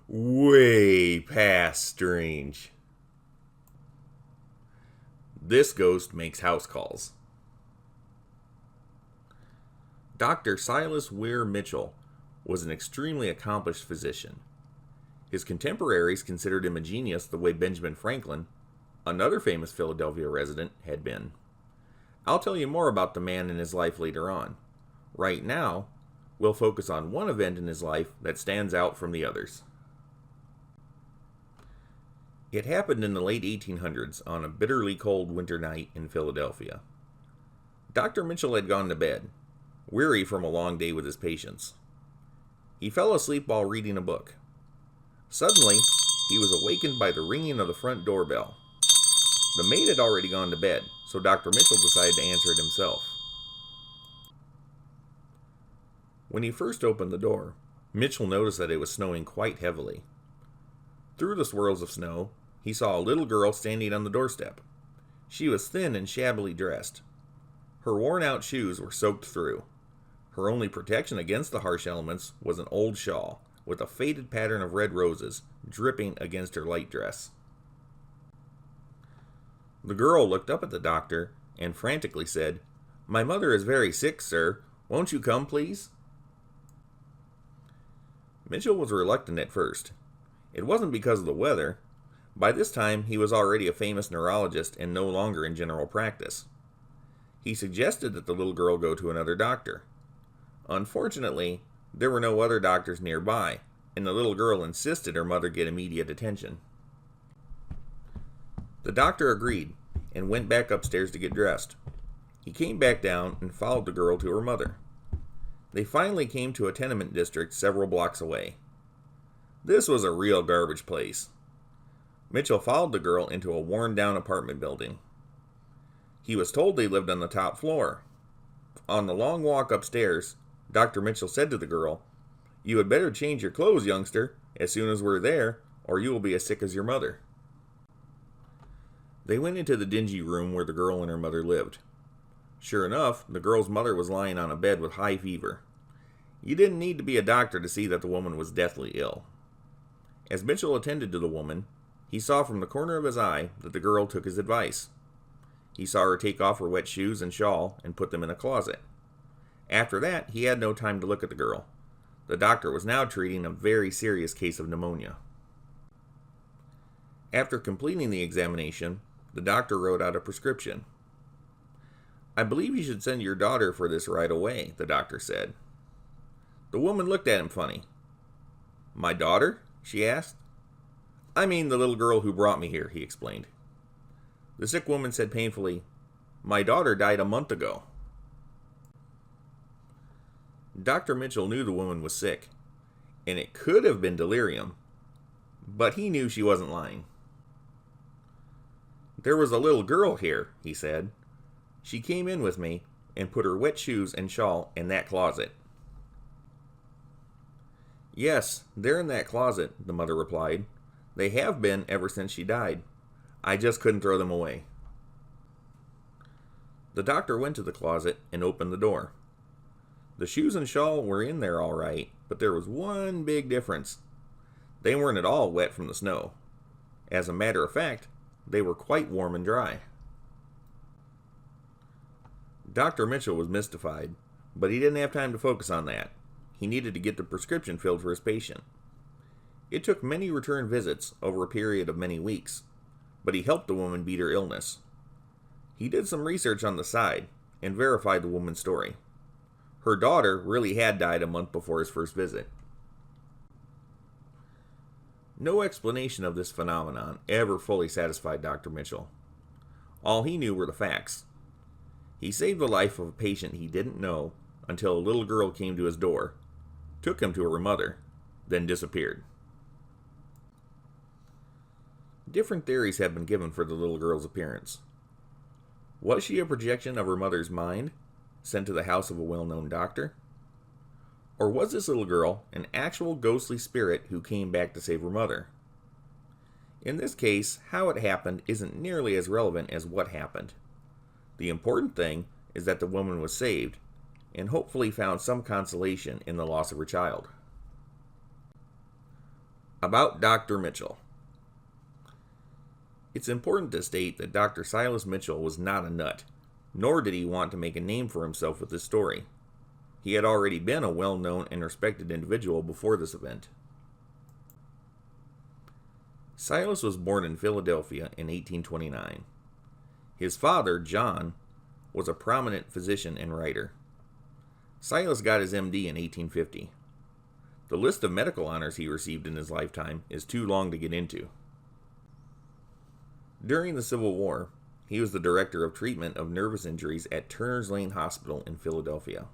Way past strange. This ghost makes house calls. Dr. Silas Weir Mitchell was an extremely accomplished physician. His contemporaries considered him a genius the way Benjamin Franklin, another famous Philadelphia resident, had been. I'll tell you more about the man and his life later on. Right now, we'll focus on one event in his life that stands out from the others. It happened in the late 1800s on a bitterly cold winter night in Philadelphia. Dr. Mitchell had gone to bed, weary from a long day with his patients. He fell asleep while reading a book. Suddenly, he was awakened by the ringing of the front doorbell. The maid had already gone to bed, so Dr. Mitchell decided to answer it himself. When he first opened the door, Mitchell noticed that it was snowing quite heavily. Through the swirls of snow, he saw a little girl standing on the doorstep. She was thin and shabbily dressed. Her worn-out shoes were soaked through. Her only protection against the harsh elements was an old shawl, with a faded pattern of red roses dripping against her light dress. The girl looked up at the doctor and frantically said, "My mother is very sick, sir. Won't you come, please?" Mitchell was reluctant at first. It wasn't because of the weather. By this time, he was already a famous neurologist and no longer in general practice. He suggested that the little girl go to another doctor. Unfortunately, there were no other doctors nearby, and the little girl insisted her mother get immediate attention. The doctor agreed and went back upstairs to get dressed. He came back down and followed the girl to her mother. They finally came to a tenement district several blocks away. This was a real garbage place. Mitchell followed the girl into a worn-down apartment building. He was told they lived on the top floor. On the long walk upstairs, Dr. Mitchell said to the girl, "You had better change your clothes, youngster, as soon as we're there, or you will be as sick as your mother." They went into the dingy room where the girl and her mother lived. Sure enough, the girl's mother was lying on a bed with high fever. You didn't need to be a doctor to see that the woman was deathly ill. As Mitchell attended to the woman, he saw from the corner of his eye that the girl took his advice. He saw her take off her wet shoes and shawl and put them in a closet. After that, he had no time to look at the girl. The doctor was now treating a very serious case of pneumonia. After completing the examination, the doctor wrote out a prescription. "I believe you should send your daughter for this right away," the doctor said. The woman looked at him funny. "My daughter?" she asked. "I mean the little girl who brought me here," he explained. The sick woman said painfully, "My daughter died a month ago." Dr. Mitchell knew the woman was sick, and it could have been delirium, but he knew she wasn't lying. "There was a little girl here," he said. "She came in with me and put her wet shoes and shawl in that closet." "Yes, they're in that closet," the mother replied. "They have been ever since she died. I just couldn't throw them away." The doctor went to the closet and opened the door. The shoes and shawl were in there all right, but there was one big difference. They weren't at all wet from the snow. As a matter of fact, they were quite warm and dry. Dr. Mitchell was mystified, but he didn't have time to focus on that. He needed to get the prescription filled for his patient. It took many return visits over a period of many weeks, but he helped the woman beat her illness. He did some research on the side and verified the woman's story. Her daughter really had died a month before his first visit. No explanation of this phenomenon ever fully satisfied Dr. Mitchell. All he knew were the facts. He saved the life of a patient he didn't know until a little girl came to his door, took him to her mother, then disappeared. Different theories have been given for the little girl's appearance. Was she a projection of her mother's mind, sent to the house of a well-known doctor? Or was this little girl an actual ghostly spirit who came back to save her mother? In this case, how it happened isn't nearly as relevant as what happened. The important thing is that the woman was saved and hopefully found some consolation in the loss of her child. About Dr. Mitchell. It's important to state that Dr. Silas Mitchell was not a nut, nor did he want to make a name for himself with this story. He had already been a well-known and respected individual before this event. Silas was born in Philadelphia in 1829. His father, John, was a prominent physician and writer. Silas got his MD in 1850. The list of medical honors he received in his lifetime is too long to get into. During the Civil War, he was the director of treatment of nervous injuries at Turner's Lane Hospital in Philadelphia.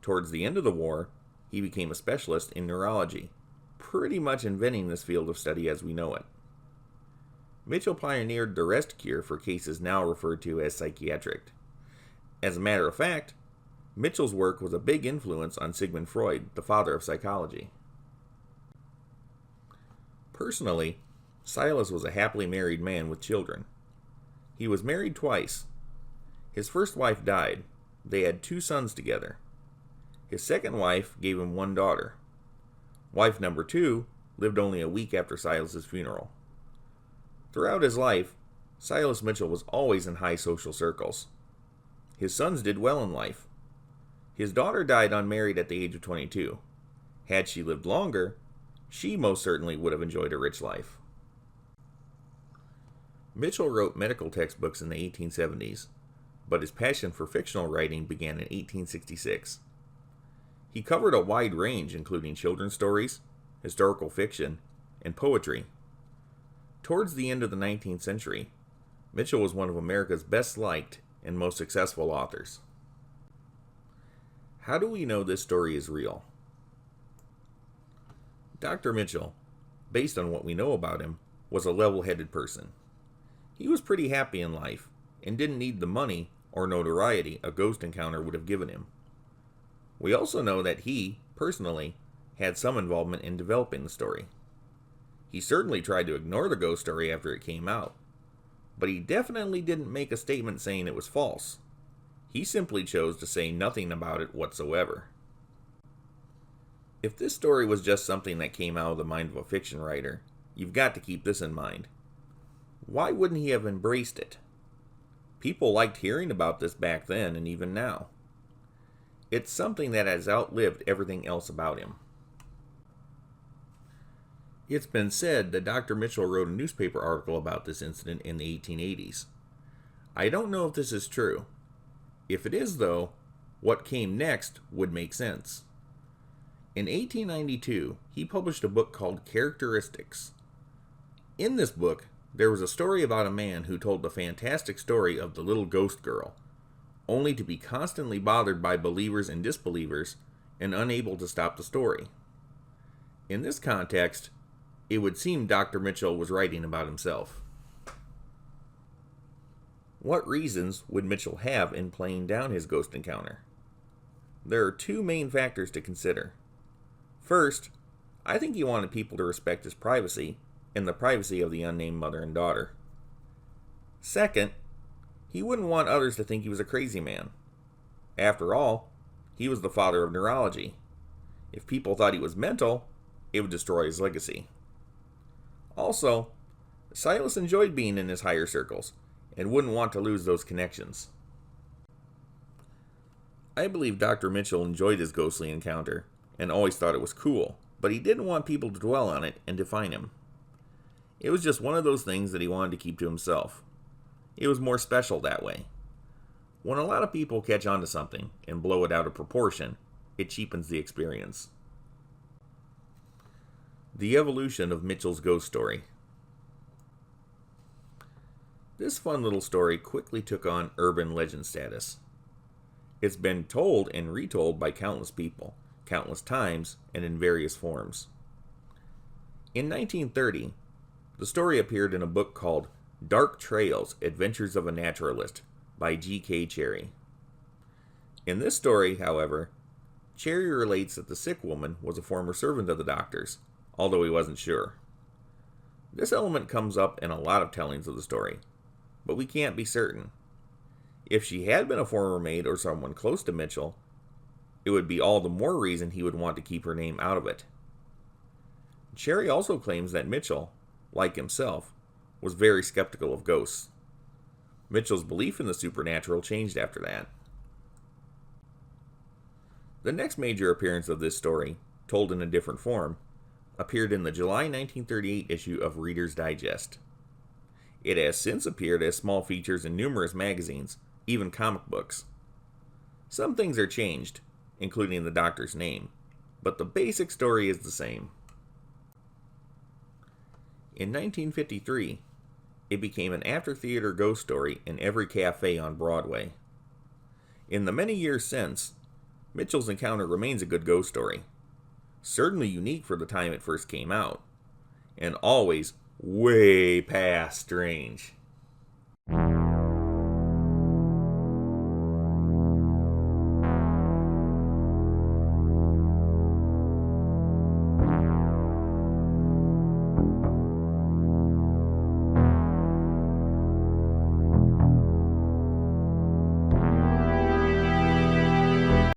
Towards the end of the war, he became a specialist in neurology, pretty much inventing this field of study as we know it. Mitchell pioneered the rest cure for cases now referred to as psychiatric. As a matter of fact, Mitchell's work was a big influence on Sigmund Freud, the father of psychology. Personally, Silas was a happily married man with children. He was married twice. His first wife died. They had 2 sons together. His second wife gave him 1 daughter. Wife number 2 lived only a week after Silas's funeral. Throughout his life, Silas Mitchell was always in high social circles. His sons did well in life. His daughter died unmarried at the age of 22. Had she lived longer, she most certainly would have enjoyed a rich life. Mitchell wrote medical textbooks in the 1870s, but his passion for fictional writing began in 1866. He covered a wide range, including children's stories, historical fiction, and poetry. Towards the end of the 19th century, Mitchell was one of America's best-liked and most successful authors. How do we know this story is real? Dr. Mitchell, based on what we know about him, was a level-headed person. He was pretty happy in life and didn't need the money or notoriety a ghost encounter would have given him. We also know that he, personally, had some involvement in developing the story. He certainly tried to ignore the ghost story after it came out, but he definitely didn't make a statement saying it was false. He simply chose to say nothing about it whatsoever. If this story was just something that came out of the mind of a fiction writer, you've got to keep this in mind. Why wouldn't he have embraced it? People liked hearing about this back then and even now. It's something that has outlived everything else about him. It's been said that Dr. Mitchell wrote a newspaper article about this incident in the 1880s. I don't know if this is true. If it is, though, what came next would make sense. In 1892, he published a book called Characteristics. In this book, there was a story about a man who told the fantastic story of the little ghost girl, only to be constantly bothered by believers and disbelievers and unable to stop the story. In this context, it would seem Dr. Mitchell was writing about himself. What reasons would Mitchell have in playing down his ghost encounter? There are 2 main factors to consider. First, I think he wanted people to respect his privacy and the privacy of the unnamed mother and daughter. Second, he wouldn't want others to think he was a crazy man. After all, he was the father of neurology. If people thought he was mental, it would destroy his legacy. Also, Silas enjoyed being in his higher circles and wouldn't want to lose those connections. I believe Dr. Mitchell enjoyed his ghostly encounter and always thought it was cool, but he didn't want people to dwell on it and define him. It was just one of those things that he wanted to keep to himself. It was more special that way. When a lot of people catch on to something and blow it out of proportion, it cheapens the experience. The evolution of Mitchell's ghost story. This fun little story quickly took on urban legend status. It's been told and retold by countless people, countless times, and in various forms. In 1930, the story appeared in a book called Dark Trails: Adventures of a Naturalist by G.K. Cherry. In this story, however, Cherry relates that the sick woman was a former servant of the doctor's, although he wasn't sure. This element comes up in a lot of tellings of the story, but we can't be certain. If she had been a former maid or someone close to Mitchell, it would be all the more reason he would want to keep her name out of it. Sherry also claims that Mitchell, like himself, was very skeptical of ghosts. Mitchell's belief in the supernatural changed after that. The next major appearance of this story, told in a different form, appeared in the July 1938 issue of Reader's Digest. It has since appeared as small features in numerous magazines, even comic books. Some things are changed, including the doctor's name, but the basic story is the same. In 1953, it became an after-theater ghost story in every cafe on Broadway. In the many years since, Mitchell's encounter remains a good ghost story, certainly unique for the time it first came out, and always way past strange.